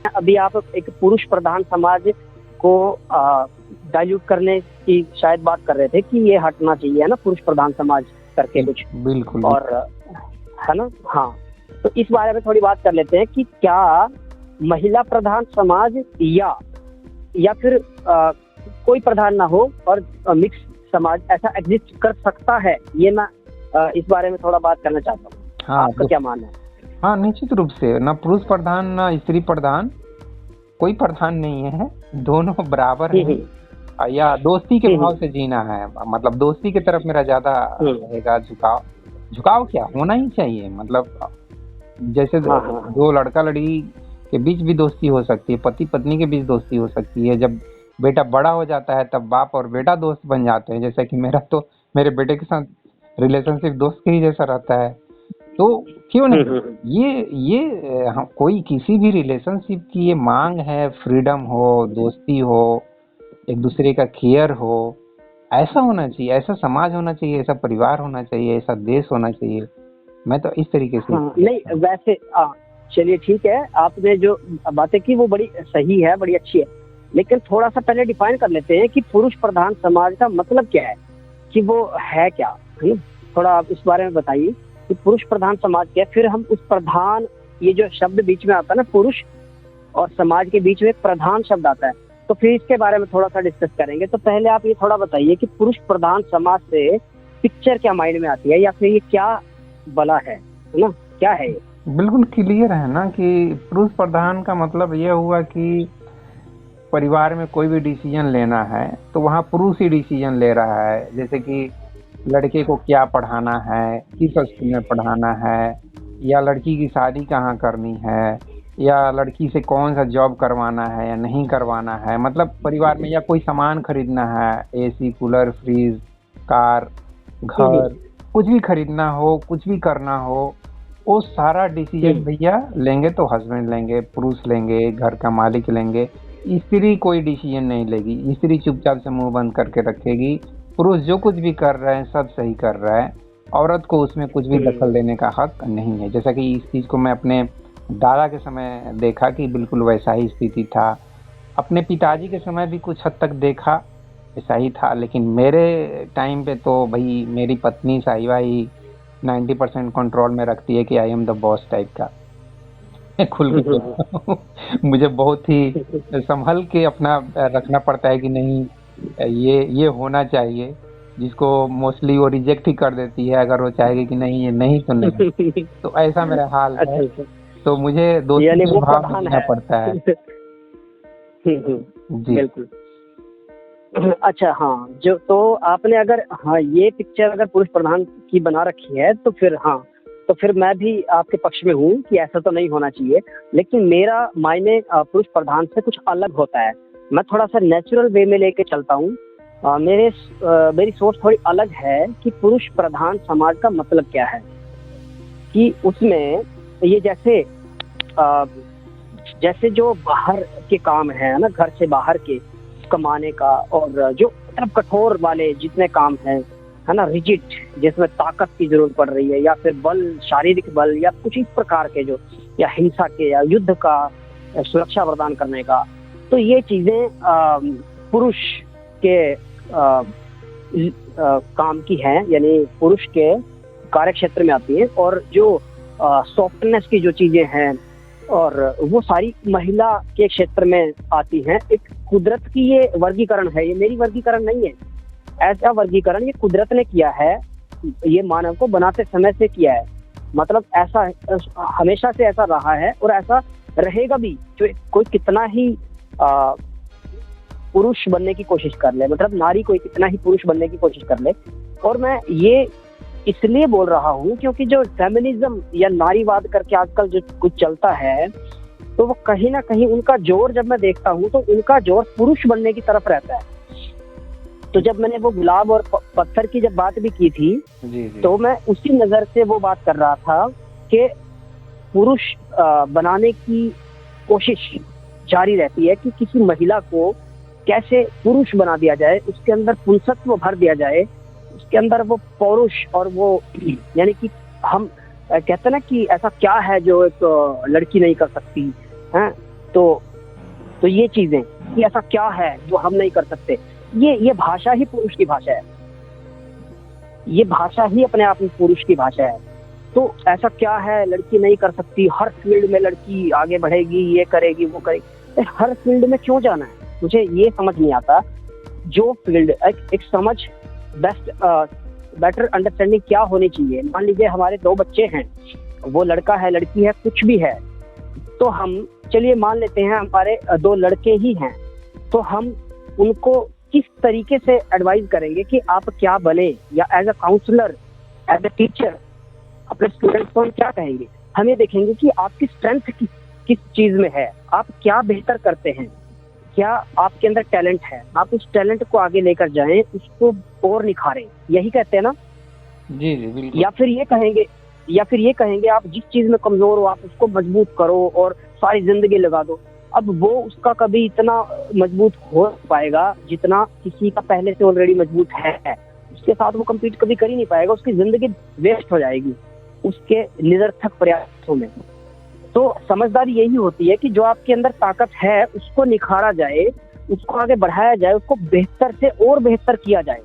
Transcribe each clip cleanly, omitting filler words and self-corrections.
अभी आप एक पुरुष प्रधान समाज को डाइल्यूट करने की शायद बात कर रहे थे कि ये हटना चाहिए, है ना, पुरुष प्रधान समाज करके कुछ। बिल्कुल। और है ना, हाँ, तो इस बारे में थोड़ी बात कर लेते हैं कि क्या महिला प्रधान समाज या फिर कोई प्रधान ना हो और मिक्स समाज ऐसा एग्जिस्ट कर सकता है, ये मैं इस बारे में थोड़ा बात करना चाहता हूँ। हाँ, आपका क्या मानना है? हाँ, निश्चित रूप से ना पुरुष प्रधान ना स्त्री प्रधान, कोई प्रधान नहीं है, दोनों बराबर हैं। या दोस्ती के भाव से जीना है, मतलब दोस्ती की तरफ मेरा ज्यादा रहेगा झुकाव क्या होना ही चाहिए। मतलब जैसे दो लड़का लड़की के बीच भी दोस्ती हो सकती है, पति पत्नी के बीच दोस्ती हो सकती है। जब बेटा बड़ा हो जाता है तब बाप और बेटा दोस्त बन जाते हैं, जैसा कि मेरा तो मेरे बेटे के साथ रिलेशनशिप दोस्त के ही जैसा रहता है। तो क्यों नहीं, ये कोई किसी भी रिलेशनशिप की ये मांग है, फ्रीडम हो, दोस्ती हो, एक दूसरे का केयर हो, ऐसा होना चाहिए, ऐसा समाज होना चाहिए, ऐसा परिवार होना चाहिए, ऐसा देश होना चाहिए। मैं तो इस तरीके से नहीं, वैसे चलिए ठीक है, आपने जो बातें की वो बड़ी सही है, बड़ी अच्छी है, लेकिन थोड़ा सा पहले डिफाइन कर लेते हैं कि पुरुष प्रधान समाज का मतलब क्या है, कि वो है क्या, थोड़ा आप इस बारे में बताइए कि पुरुष प्रधान समाज क्या है। फिर हम उस प्रधान, ये जो शब्द बीच में आता है ना, पुरुष और समाज के बीच में प्रधान शब्द आता है, तो फिर इसके बारे में थोड़ा सा डिस्कस करेंगे। तो पहले आप ये थोड़ा बताइए कि पुरुष प्रधान समाज से पिक्चर क्या माइंड में आती है, या फिर ये क्या बला है ना, क्या है ये? बिल्कुल क्लियर है ना कि पुरुष प्रधान का मतलब ये हुआ कि परिवार में कोई भी डिसीजन लेना है तो वहाँ पुरुष ही डिसीजन ले रहा है। जैसे कि लड़के को क्या पढ़ाना है, किस स्कूल में पढ़ाना है, या लड़की की शादी कहाँ करनी है, या लड़की से कौन सा जॉब करवाना है या नहीं करवाना है। मतलब परिवार में या कोई सामान खरीदना है, एसी, कूलर, फ्रिज, कार, घर, कुछ भी खरीदना हो, कुछ भी करना हो, वो सारा डिसीजन भैया लेंगे तो हस्बैंड लेंगे, पुरुष लेंगे, घर का मालिक लेंगे। स्त्री कोई डिसीजन नहीं लेगी, स्त्री चुपचाप से मुंह बंद करके रखेगी। पुरुष जो कुछ भी कर रहे हैं सब सही कर रहा है, औरत को उसमें कुछ भी दखल देने का हक नहीं है। जैसा कि इस चीज़ को मैं अपने दादा के समय देखा कि बिल्कुल वैसा ही स्थिति था, अपने पिताजी के समय भी कुछ हद तक देखा ऐसा ही था। लेकिन मेरे टाइम पे तो भाई मेरी पत्नी साहिबा ही 90% कंट्रोल में रखती है कि I am the boss type का। खुल के बोलता हूँ, मुझे बहुत ही संभल के अपना रखना पड़ता है कि नहीं ये होना चाहिए, जिसको मोस्टली वो रिजेक्ट ही कर देती है अगर वो चाहेगी कि नहीं ये नहीं तो नहीं। तो ऐसा मेरा हाल है, तो मुझे दोस्ती के भाव में जीना पड़ता है। जी बिल्कुल। अच्छा, हाँ, जो तो आपने अगर ये पिक्चर अगर पुरुष प्रधान की बना रखी है तो फिर तो फिर मैं भी आपके पक्ष में हूँ कि ऐसा तो नहीं होना चाहिए। लेकिन मेरा मायने पुरुष प्रधान से कुछ अलग होता है, मैं थोड़ा सा नेचुरल वे में लेके चलता हूँ। मेरी सोच थोड़ी अलग है कि पुरुष प्रधान समाज का मतलब क्या है, कि उसमें ये जैसे जो बाहर के काम है ना, घर से बाहर के कमाने का, और जो मतलब कठोर वाले जितने काम हैं, है ना, रिजिड, जिसमें ताकत की जरूरत पड़ रही है, या फिर बल, शारीरिक बल, या कुछ इस प्रकार के जो, या हिंसा के, या युद्ध का, सुरक्षा प्रदान करने का, तो ये चीजें पुरुष के काम की हैं, यानी पुरुष के कार्य क्षेत्र में आती है। और जो सॉफ्टनेस की जो चीजें हैं, और वो सारी महिला के क्षेत्र में आती हैं। एक कुदरत की ये वर्गीकरण है, ये मेरी वर्गीकरण नहीं है, ऐसा वर्गीकरण ये कुदरत ने किया है, ये मानव को बनाते समय से किया है। मतलब ऐसा हमेशा से ऐसा रहा है और ऐसा रहेगा भी। जो कोई कितना ही पुरुष बनने की कोशिश कर ले, मतलब नारी कोई कितना ही पुरुष बनने की कोशिश कर ले, और मैं ये इसलिए बोल रहा हूँ क्योंकि जो फेमिनिज्म या नारीवाद करके आजकल जो कुछ चलता है, तो वो कहीं ना कहीं उनका जोर जब मैं देखता हूँ तो उनका जोर पुरुष बनने की तरफ रहता है। तो जब मैंने वो गुलाब और पत्थर की जब बात भी की थी, जी। तो मैं उसी नजर से वो बात कर रहा था कि पुरुष बनाने की कोशिश जारी रहती है कि किसी महिला को कैसे पुरुष बना दिया जाए, उसके अंदर पुंसत्व भर दिया जाए, उसके अंदर वो पौरुष, और वो यानी कि हम कहते हैं ना कि ऐसा क्या है जो एक लड़की नहीं कर सकती है, तो ये चीजें कि ऐसा क्या है जो हम नहीं कर सकते, ये भाषा ही पुरुष की भाषा है, ये भाषा ही अपने आप में पुरुष की भाषा है। तो ऐसा क्या है लड़की नहीं कर सकती, हर फील्ड में लड़की आगे बढ़ेगी, ये करेगी वो करेगी, हर फील्ड में क्यों जाना है, मुझे ये समझ नहीं आता। जो फील्ड एक समझ बेटर अंडरस्टैंडिंग क्या होनी चाहिए। मान लीजिए हमारे 2 बच्चे हैं, वो लड़का है लड़की है कुछ भी है, तो हम चलिए मान लेते हैं हमारे 2 लड़के ही हैं, तो हम उनको किस तरीके से एडवाइस करेंगे कि आप क्या बने, या as a counsellor as a teacher अपने स्टूडेंट्स को हम क्या कहेंगे। हम ये देखेंगे कि आपकी स्ट्रेंथ किस चीज में है, आप क्या बेहतर करते हैं, क्या आपके अंदर टैलेंट है, आप उस टैलेंट को आगे लेकर जाएं, उसको और निखारें, यही कहते हैं ना। जी जी बिल्कुल। या फिर ये कहेंगे आप जिस चीज में कमजोर हो आप उसको मजबूत करो और सारी जिंदगी लगा दो। अब वो उसका कभी इतना मजबूत हो पाएगा जितना किसी का पहले से ऑलरेडी मजबूत है, उसके साथ वो कम्पीट कभी कर ही नहीं पाएगा, उसकी जिंदगी वेस्ट हो जाएगी उसके निरर्थक प्रयासों में। तो समझदारी यही होती है कि जो आपके अंदर ताकत है उसको निखारा जाए, उसको आगे बढ़ाया जाए, उसको बेहतर से और बेहतर किया जाए,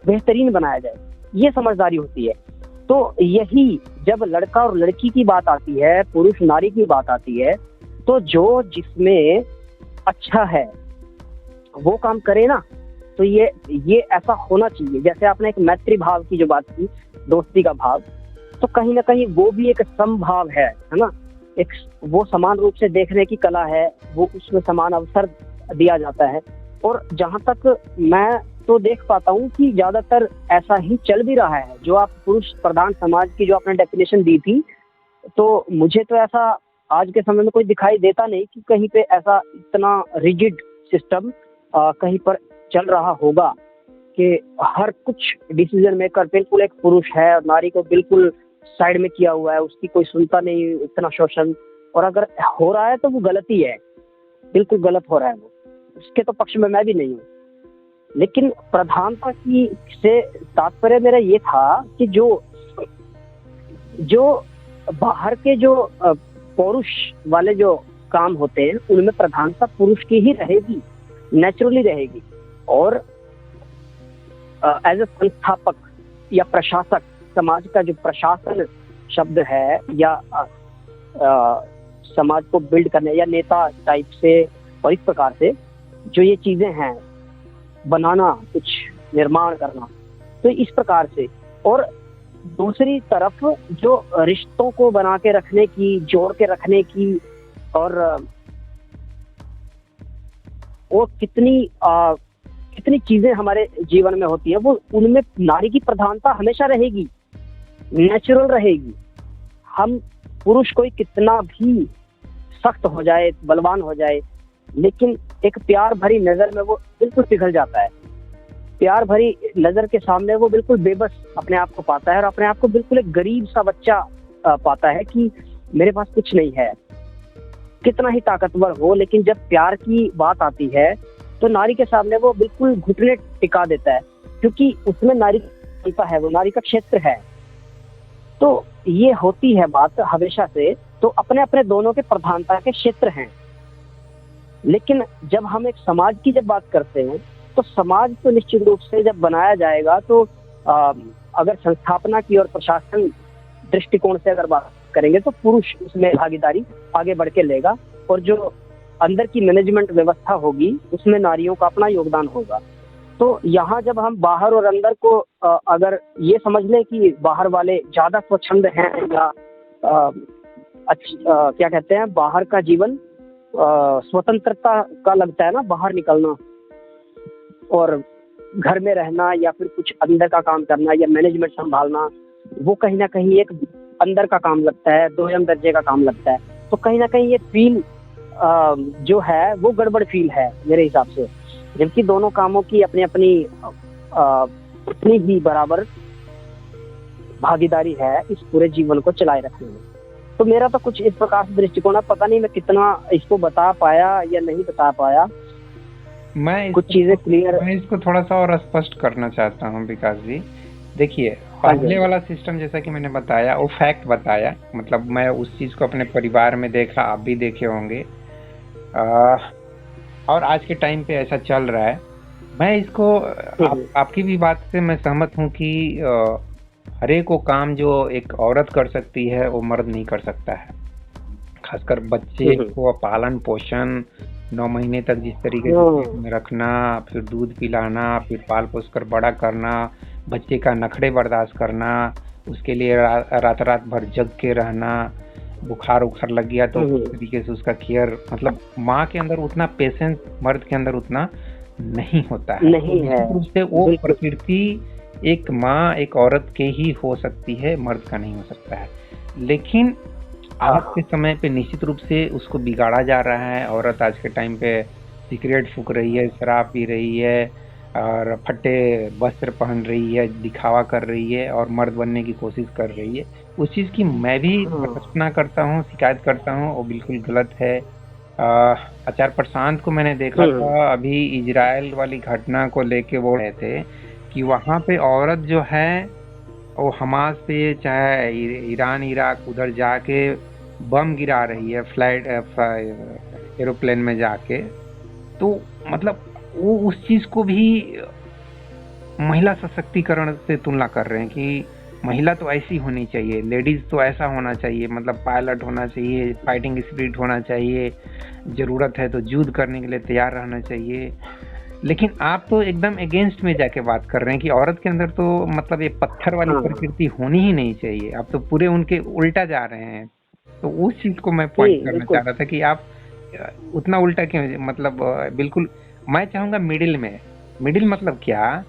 बेहतरीन बनाया जाए, ये समझदारी होती है। तो यही जब लड़का और लड़की की बात आती है, पुरुष नारी की बात आती है, तो जो जिसमें अच्छा है वो काम करे ना, तो ये ऐसा होना चाहिए। जैसे आपने एक मैत्री भाव की जो बात की, दोस्ती का भाव, तो कहीं ना कहीं वो भी एक समभाव है ना, एक वो समान रूप से देखने की कला है, वो उसमें समान अवसर दिया जाता है। और जहां तक मैं तो देख पाता हूँ कि ज्यादातर ऐसा ही चल भी रहा है। जो आप पुरुष प्रधान समाज की जो आपने डेफिनेशन दी थी, तो मुझे तो ऐसा आज के समय में कोई दिखाई देता नहीं कि कहीं पे ऐसा इतना रिजिड सिस्टम कहीं पर चल रहा होगा कि हर कुछ डिसीजन मेकर बिल्कुल एक पुरुष है और नारी को बिल्कुल साइड में किया हुआ है, उसकी कोई सुनता नहीं, इतना शोषण। और अगर हो रहा है तो वो गलती है, बिल्कुल गलत हो रहा है वो, उसके तो पक्ष में मैं भी नहीं हूँ। लेकिन प्रधानता की से तात्पर्य मेरा ये था कि जो बाहर के जो पौरुष वाले जो काम होते हैं उनमें प्रधानता पुरुष की ही रहेगी, नेचुरली रहेगी। और एज ए संस्थापक या प्रशासक, समाज का जो प्रशासन शब्द है या समाज को बिल्ड करने या नेता टाइप से और इस प्रकार से जो ये चीजें हैं, बनाना, कुछ निर्माण करना, तो इस प्रकार से। और दूसरी तरफ जो रिश्तों को बना के रखने की, जोड़ के रखने की, और कितनी चीजें हमारे जीवन में होती है, वो उनमें नारी की प्रधानता हमेशा रहेगी, नेचुरल रहेगी। हम पुरुष कोई कितना भी सख्त हो जाए, बलवान हो जाए, लेकिन एक प्यार भरी नजर में वो बिल्कुल पिघल जाता है। प्यार भरी नजर के सामने वो बिल्कुल बेबस अपने आप को पाता है और अपने आप को बिल्कुल एक गरीब सा बच्चा पाता है कि मेरे पास कुछ नहीं है। कितना ही ताकतवर हो, लेकिन जब प्यार की बात आती है तो नारी के सामने वो बिल्कुल घुटने टिका देता है, क्योंकि उसमें नारी का है, वो नारी का क्षेत्र है। तो ये होती है बात हमेशा से। तो अपने अपने दोनों के प्रधानता के क्षेत्र हैं। लेकिन जब हम एक समाज की जब बात करते हैं, तो समाज तो निश्चित रूप से जब बनाया जाएगा तो अगर संस्थापना की और प्रशासन दृष्टिकोण से अगर बात करेंगे तो पुरुष उसमें भागीदारी आगे बढ़ के लेगा, और जो अंदर की मैनेजमेंट व्यवस्था होगी उसमें नारियों का अपना योगदान होगा। तो यहाँ जब हम बाहर और अंदर को अगर ये समझ लें कि बाहर वाले ज्यादा स्वच्छंद हैं या क्या कहते हैं, बाहर का जीवन स्वतंत्रता का लगता है ना, बाहर निकलना और घर में रहना या फिर कुछ अंदर का काम करना या मैनेजमेंट संभालना, वो कहीं ना कहीं एक अंदर का काम लगता है, दोयम दर्जे का काम लगता है। तो कहीं ना कहीं ये फील जो है वो गड़बड़ फील है मेरे हिसाब से, जबकि दोनों कामों की अपनी अपनी उतनी ही बराबर भागीदारी है इस पूरे जीवन को चलाए रखने में। तो मेरा तो कुछ इस प्रकार से दृष्टिकोण है। पता नहीं मैं कितना इसको बता पाया या नहीं बता पाया, कुछ चीजें क्लियर। मैं इसको थोड़ा सा और स्पष्ट करना चाहता हूँ विकास जी। देखिए, पहले वाला सिस्टम जैसा कि मैंने बताया वो फैक्ट बताया, मतलब मैं उस चीज को अपने परिवार में देखा, आप भी देखे होंगे। आ, और आज के टाइम पे ऐसा चल रहा है। मैं इसको आपकी भी बात से मैं सहमत हूँ कि हर एक वो काम जो एक औरत कर सकती है वो मर्द नहीं कर सकता है। खासकर बच्चे को पालन पोषण 9 महीने तक जिस तरीके से पेट में रखना, फिर दूध पिलाना, फिर पाल पोस कर बड़ा करना, बच्चे का नखरे बर्दाश्त करना, उसके लिए रात रात भर जग के रहना, बुखार उखार लग गया तो उस तरीके से उसका केयर, मतलब माँ के अंदर उतना पेशेंस मर्द के अंदर उतना नहीं होता है। नहीं है। उससे वो प्रकृति एक माँ एक औरत के ही हो सकती है, मर्द का नहीं हो सकता है। लेकिन आज के समय पे निश्चित रूप से उसको बिगाड़ा जा रहा है। औरत आज के टाइम पे सिगरेट फूक रही है, शराब पी रही है और फटे वस्त्र पहन रही है, दिखावा कर रही है और मर्द बनने की कोशिश कर रही है। उस चीज की मैं भी भर्त्सना करता हूँ, शिकायत करता हूँ, वो बिल्कुल गलत है। आचार्य प्रशांत को मैंने देखा था अभी इजराइल वाली घटना को लेके बोल रहे थे कि वहां पे औरत जो है वो हमास पे चाहे ईरान इराक उधर जाके बम गिरा रही है फ्लाइट एरोप्लेन में जाके। तो मतलब वो उस चीज को भी महिला सशक्तिकरण से तुलना कर रहे हैं कि महिला तो ऐसी होनी चाहिए, लेडीज तो ऐसा होना चाहिए, मतलब पायलट होना चाहिए, फाइटिंग स्पिरिट होना चाहिए, जरूरत है तो युद्ध करने के लिए तैयार रहना चाहिए। लेकिन आप तो एकदम अगेंस्ट में जाके बात कर रहे हैं कि औरत के अंदर तो मतलब ये पत्थर वाली प्रकृति होनी ही नहीं चाहिए। आप तो पूरे उनके उल्टा जा रहे हैं। तो उस चीज को मैं पॉइंट करना चाह रहा था कि आप उतना उल्टा क्यों, मतलब बिल्कुल मैं चाहूंगा मिडिल में। मिडिल मतलब क्या,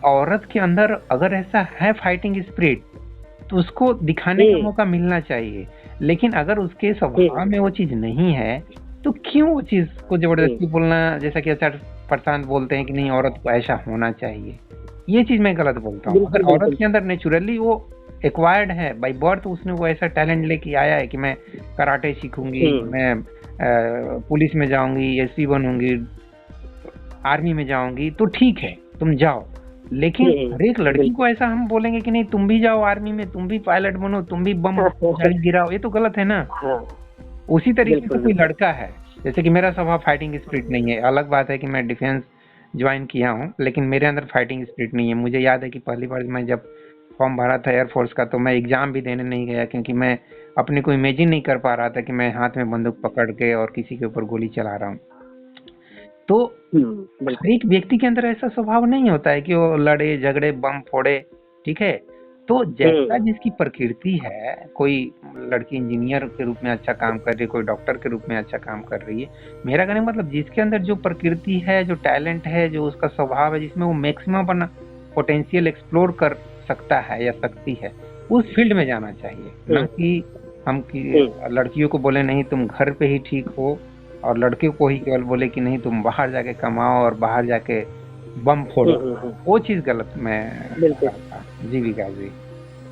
औरत के अंदर अगर ऐसा है फाइटिंग स्पिरिट तो उसको दिखाने का मौका मिलना चाहिए। लेकिन अगर उसके स्वभाव में वो चीज नहीं है तो क्यों वो चीज को जबरदस्ती बोलना, जैसा कि आचार्य प्रशांत बोलते हैं कि नहीं औरत को ऐसा होना चाहिए, ये चीज मैं गलत बोलता हूँ। अगर औरत के अंदर नेचुरली वो एक्वायर्ड है बाय बर्थ, उसने वो ऐसा टैलेंट लेके आया है कि मैं कराटे सीखूंगी, मैं पुलिस में जाऊंगी, एसपी बनूंगी, आर्मी में जाऊंगी, तो ठीक है तुम जाओ। लेकिन हर एक लड़की को ऐसा हम बोलेंगे कि नहीं तुम भी जाओ आर्मी में, तुम भी पायलट बनो, तुम भी बम गिराओ, ये तो गलत है ना। उसी तरीके से कोई लड़का है, जैसे कि मेरा स्वभाव फाइटिंग स्पिरिट नहीं है, अलग बात है कि मैं डिफेंस ज्वाइन किया हूँ, लेकिन मेरे अंदर फाइटिंग स्पिरिट नहीं है। मुझे याद है कि पहली बार मैं जब फॉर्म भरा था एयरफोर्स का तो मैं एग्जाम भी देने नहीं गया, क्योंकि मैं अपने को इमेजिन नहीं कर पा रहा था कि मैं हाथ में बंदूक पकड़ के और किसी के ऊपर गोली चला रहा हूँ। तो हर एक व्यक्ति के अंदर ऐसा स्वभाव नहीं होता है कि वो लड़े झगड़े बम फोड़े, ठीक है। तो जैसा जिसकी प्रकृति है, कोई लड़की इंजीनियर के रूप में अच्छा काम कर रही है, कोई डॉक्टर के रूप में अच्छा काम कर रही है, मेरा कहने मतलब जिसके अंदर जो प्रकृति है, जो टैलेंट है, जो उसका स्वभाव है, जिसमें वो मैक्सिमम अपना पोटेंशियल एक्सप्लोर कर सकता है या सकती है, उस फील्ड में जाना चाहिए। ना कि हम लड़कियों को बोले नहीं तुम घर पे ही ठीक हो और लड़के को ही केवल बोले कि नहीं तुम बाहर जाके कमाओ और बाहर जाके बम फोड़ो, वो चीज गलत। मैं जी विकास जी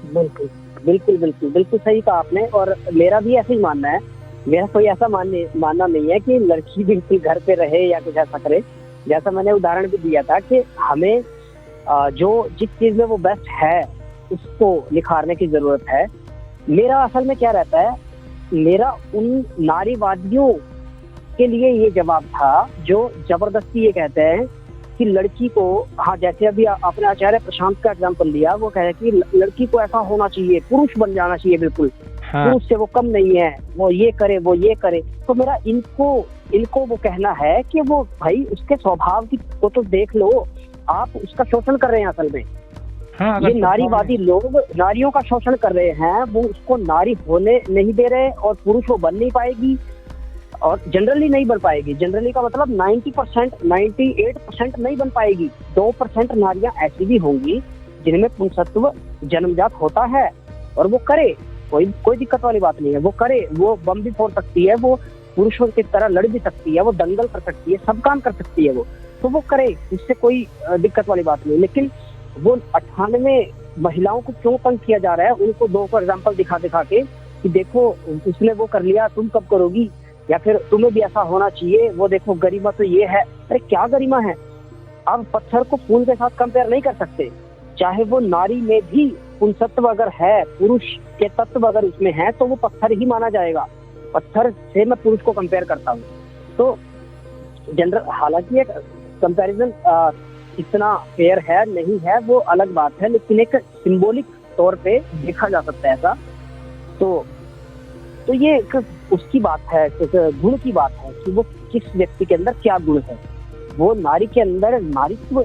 बिल्कुल बिल्कुल बिल्कुल बिल्कुल सही कहा आपने, और मेरा भी ऐसा ही मानना है। मेरा कोई ऐसा मानना नहीं है कि लड़की बिल्कुल घर पे रहे या कुछ ऐसा करे। जैसा मैंने उदाहरण भी दिया था कि हमें जो जिस चीज में वो बेस्ट है उसको निखारने की जरूरत है। मेरा असल में क्या रहता है, मेरा उन नारीवादियों के लिए ये जवाब था जो जबरदस्ती ये कहते हैं कि लड़की को, हाँ जैसे अभी आपने आचार्य प्रशांत का एग्जांपल लिया, वो कह रहे कि लड़की को ऐसा होना चाहिए, पुरुष बन जाना चाहिए बिल्कुल, हाँ। पुरुष से वो कम नहीं है, वो ये करे वो ये करे। तो मेरा इनको वो कहना है कि वो भाई उसके स्वभाव की को तो देख लो, आप उसका शोषण कर रहे हैं असल में। हाँ, ये नारीवादी लोग नारियों का शोषण कर रहे हैं, वो उसको नारी होने नहीं दे रहे और पुरुष वो बन नहीं पाएगी और जनरली नहीं बन पाएगी। जनरली का मतलब 90% 98% नहीं बन पाएगी। 2% नारियां ऐसी भी होंगी जिनमें पुंसत्व जन्मजात होता है और वो करे, कोई दिक्कत वाली बात नहीं है, वो करे, वो बम भी फोड़ सकती है, वो पुरुषों की तरह लड़ भी सकती है, वो दंगल कर सकती है, सब काम कर सकती है, वो तो वो करे, इससे कोई दिक्कत वाली बात नहीं। लेकिन वो 98 महिलाओं को क्यों तंग किया जा रहा है, उनको 2 को एग्जाम्पल दिखा के कि देखो उसने वो कर लिया, तुम कब करोगी, या फिर तुम्हें भी ऐसा होना चाहिए, वो देखो गरिमा तो ये है। अरे क्या गरिमा है, आप पत्थर को फूल के साथ कंपेयर नहीं कर सकते। चाहे वो नारी में भी पुंसत्व अगर है, पुरुष के तत्व अगर उसमें है, तो वो पत्थर ही माना जाएगा। पत्थर से मैं पुरुष को कंपेयर करता हूँ। तो जनरल, हालांकि एक कंपैरिजन इतना फेयर है नहीं है वो अलग बात है, लेकिन एक सिंबॉलिक तौर पे देखा जा सकता है ऐसा। तो ये एक उसकी बात है, एक गुण की बात है कि वो किस व्यक्ति के अंदर क्या गुण है। वो नारी के अंदर नारीत्व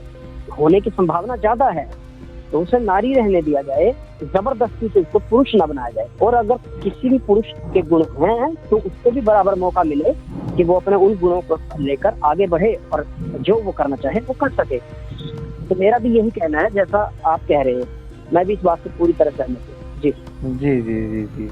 होने की संभावना ज्यादा है, तो उसे नारी रहने दिया जाए, जबरदस्ती से उसको पुरुष न बनाया जाए। और अगर किसी भी पुरुष के गुण हैं तो उसको भी बराबर मौका मिले कि वो अपने उन गुणों को लेकर आगे बढ़े और जो वो करना चाहे वो कर सके। तो मेरा भी यही कहना है, जैसा आप कह रहे हैं, मैं भी इस बात से पूरी तरह सहमत हूँ। जी जी जी जी जी